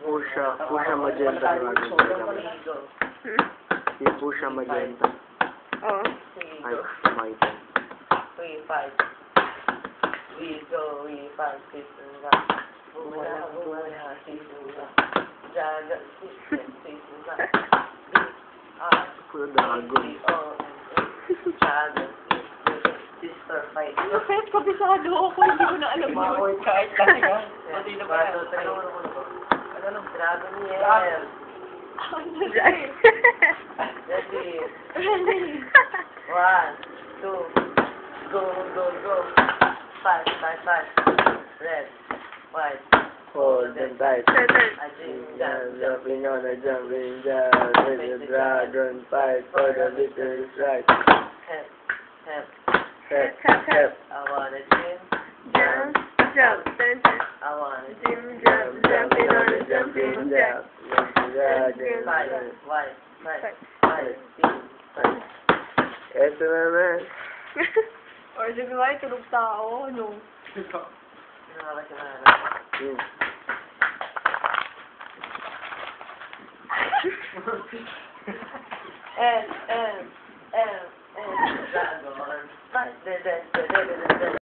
Pusha magenta dragon. Yung pusha magenta. Oo. Ay, makita. 3, 5. We go, we 5, 6, and that. Bumaya, 6, and that. Jaga, 6, and 6, and that. Puro dragon. Jaga, sister, 5. Kahit kabisado ako, hindi ko na alam yun. Kahit lang yan. Hindi na ba? Ano? Dragon yan. Ready? 1, 2, go, go, go. 5, 5, 5. Red, white. Hold them tight. I think Jumping on a jumping jack. With the dragon fight for the little right. Hep, hep. Hep, hep. I wanna gym. Jump, jump, then I wanna gym, jump, jumping on a jumping jack. fight, white, fight, fight, fight. Ito naman. Or sabi ba, tulog tao, ano? And, dragon, fight,